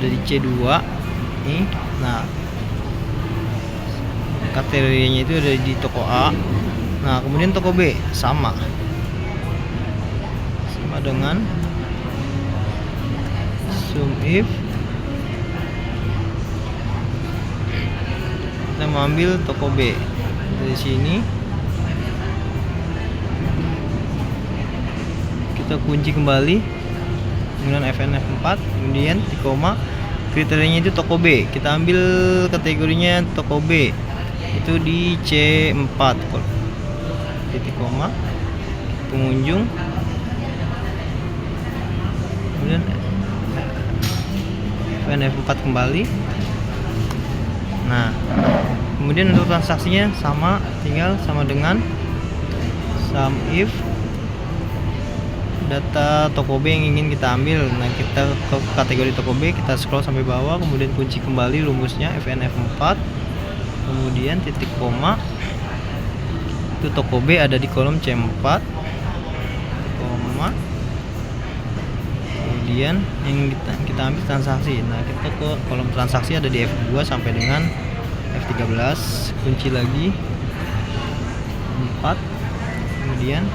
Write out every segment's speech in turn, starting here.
ada di C2 nih. Nah, kategorinya itu ada di toko A. Nah, kemudian toko B sama dengan SUMIF. Kita mau ambil toko B dari sini, kita kunci kembali, kemudian FNF4, kemudian koma, kriterianya itu toko B. Kita ambil kategorinya toko B itu di C4, titik koma, pengunjung, kemudian FNF4 kembali. Nah, kemudian untuk transaksinya tinggal sama dengan SUMIF data toko B yang ingin kita ambil. Nah, kita ke kategori toko B, kita scroll sampai bawah, kemudian kunci kembali rumusnya FNF4, kemudian titik koma, itu toko B ada di kolom C4, koma, kemudian yang kita ambil transaksi. Nah, kita ke kolom transaksi ada di F2 sampai dengan F13, kunci lagi 4, kemudian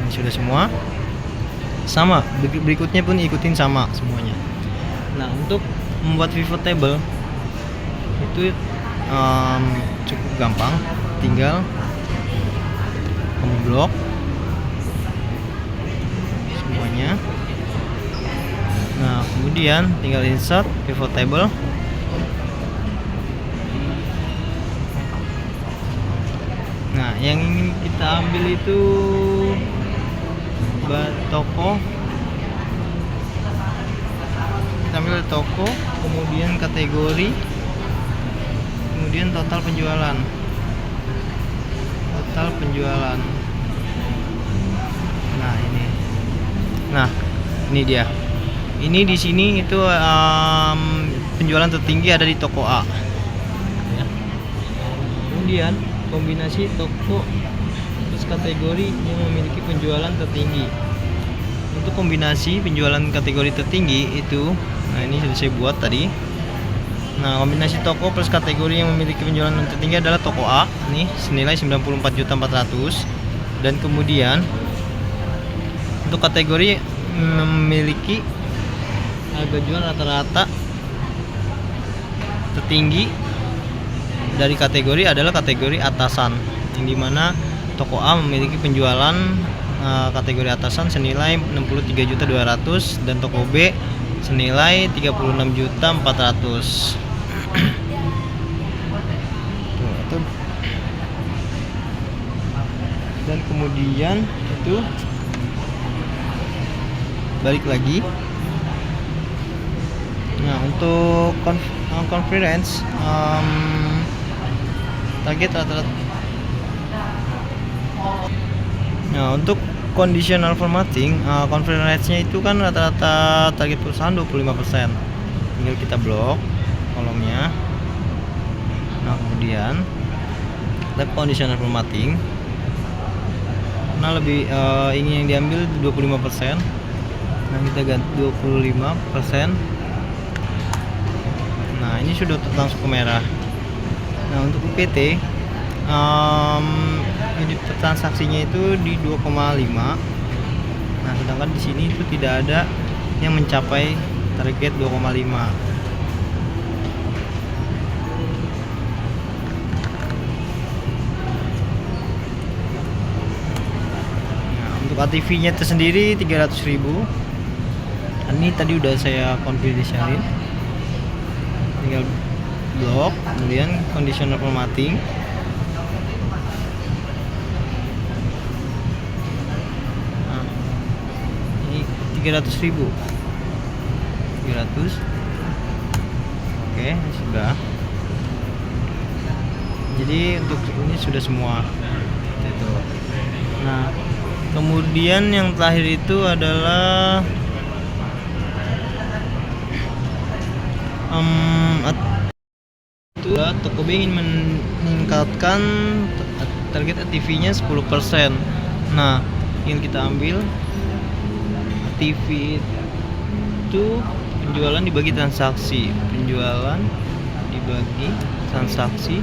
ini sudah semua sama. Berikutnya pun ikutin sama semuanya. Nah, untuk membuat pivot table itu cukup gampang, tinggal kamu blok semuanya. Nah, kemudian tinggal insert pivot table. Nah, yang ingin kita ambil itu toko. Kita ambil toko, kemudian kategori, kemudian total penjualan. Nah, ini dia. Ini di sini itu penjualan tertinggi ada di toko A. Ya. Kemudian kombinasi toko terus kategori yang memiliki penjualan tertinggi. Untuk kombinasi penjualan kategori tertinggi itu, nah ini sudah saya buat tadi. Nah, kombinasi toko plus kategori yang memiliki penjualan tertinggi adalah toko A nih, senilai 94.400.000, dan kemudian untuk kategori memiliki harga jual rata-rata tertinggi dari kategori adalah kategori atasan, yang dimana toko A memiliki penjualan kategori atasan senilai 63.200.000 dan toko B senilai 36.400.000. Dan kemudian itu balik lagi. Nah, untuk conference target rata-rata. Nah, untuk conditional formatting, conference-nya itu kan rata-rata target perusahaan 25%. Tinggal kita blok kolomnya. Nah, kemudian tab conditional formatting. Nah, lebih ingin yang diambil 25%. Nah, kita ganti 25%. Nah, ini sudah langsung ke merah. Nah, untuk UPT unit transaksinya itu di 2,5. Nah, sedangkan di sini itu tidak ada yang mencapai target 2,5. Nah, untuk ATV-nya tersendiri 300.000. Ini tadi udah saya confidentialin. Tinggal blok, kemudian conditional formatting. Nah, ini 300.000. 300. Oke, sudah. Jadi untuk ini sudah semua. Itu. Nah, kemudian yang terakhir itu adalah toko B ingin meningkatkan target ATV-nya 10%. Nah, ingin kita ambil ATV itu penjualan dibagi transaksi, penjualan dibagi transaksi.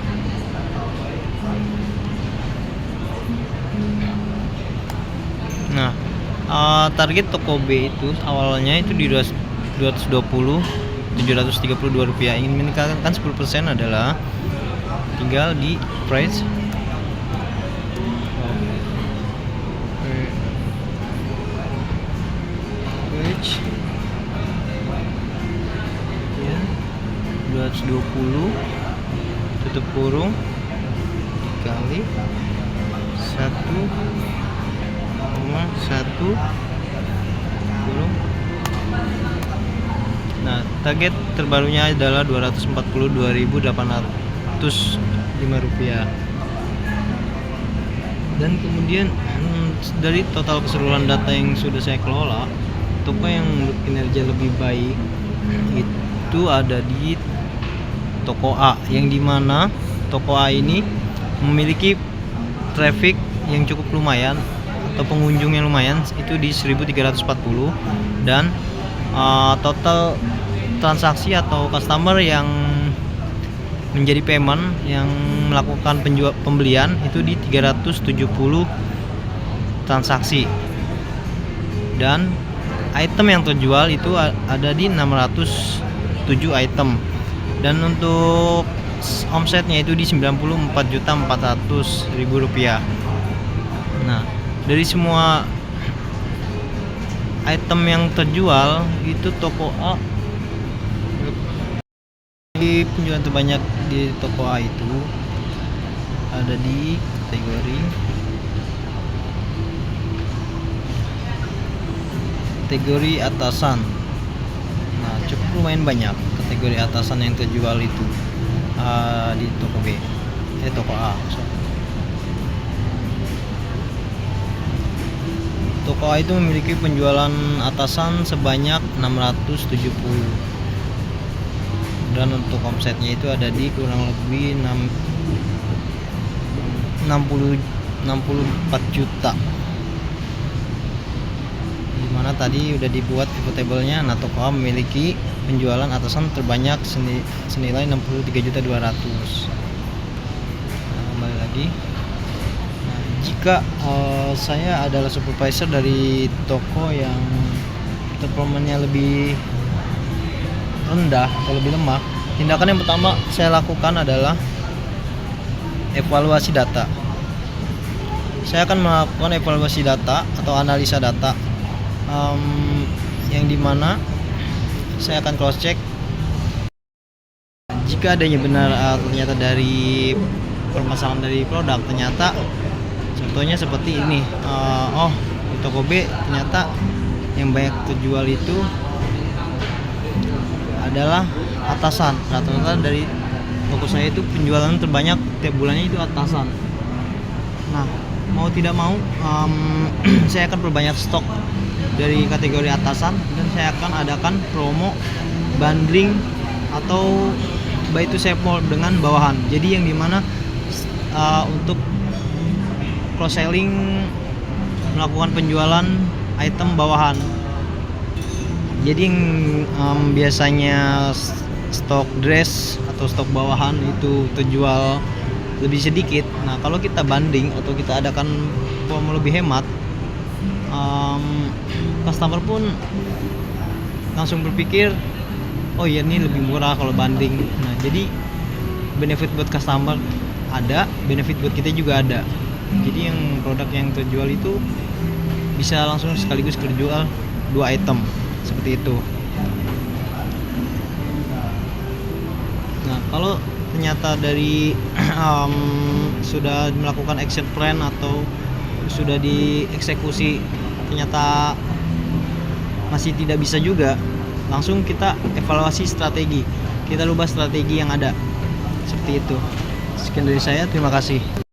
Nah, target toko B itu awalnya itu di 220 732 rupiah. Ingin meningkatkan 10% adalah tinggal di price ya, 220 tutup kurung dikali 1,1 kurung. Nah, target terbarunya adalah 242.805 rupiah. Dan kemudian dari total keseluruhan data yang sudah saya kelola, toko yang kinerja lebih baik itu ada di toko A, yang dimana toko A ini memiliki traffic yang cukup lumayan atau pengunjung yang lumayan, itu di 1340, dan total transaksi atau customer yang menjadi payment yang melakukan pembelian itu di 370 transaksi, dan item yang terjual itu ada di 607 item, dan untuk omsetnya itu di 94.400.000 rupiah. Nah, dari semua item yang terjual itu toko A di penjualan terbanyak di toko A itu ada di kategori atasan. Nah, cukup lumayan banyak kategori atasan yang terjual itu di toko B, toko A. Toko A itu memiliki penjualan atasan sebanyak 670, dan untuk omsetnya itu ada di kurang lebih 64 juta, dimana tadi udah dibuat table-nya. Nah, toko A memiliki penjualan atasan terbanyak senilai 63.200.000. Nah, kembali lagi, jika saya adalah supervisor dari toko yang performanya lebih rendah atau lebih lemah, tindakan yang pertama saya lakukan adalah evaluasi data. Saya akan melakukan evaluasi data atau analisa data, yang dimana saya akan cross check jika adanya benar ternyata dari permasalahan dari produk. Ternyata contohnya seperti ini, di toko B ternyata yang banyak terjual itu adalah atasan. Rata-rata dari toko saya itu penjualan terbanyak tiap bulannya itu atasan. Nah, mau tidak mau saya akan perbanyak stok dari kategori atasan, dan saya akan adakan promo bundling atau buy to save more dengan bawahan. Jadi yang dimana untuk cross selling melakukan penjualan item bawahan. Jadi yang biasanya stok dress atau stok bawahan itu terjual lebih sedikit. Nah, kalau kita banding atau kita adakan promo lebih hemat, customer pun langsung berpikir, oh iya, ini lebih murah kalau banding. Nah, jadi benefit buat customer ada, benefit buat kita juga ada. Jadi yang produk yang terjual itu bisa langsung sekaligus terjual 2 item seperti itu. Nah, kalau ternyata dari sudah melakukan action plan atau sudah dieksekusi ternyata masih tidak bisa juga, langsung kita evaluasi strategi, kita rubah strategi yang ada seperti itu. Sekian dari saya, terima kasih.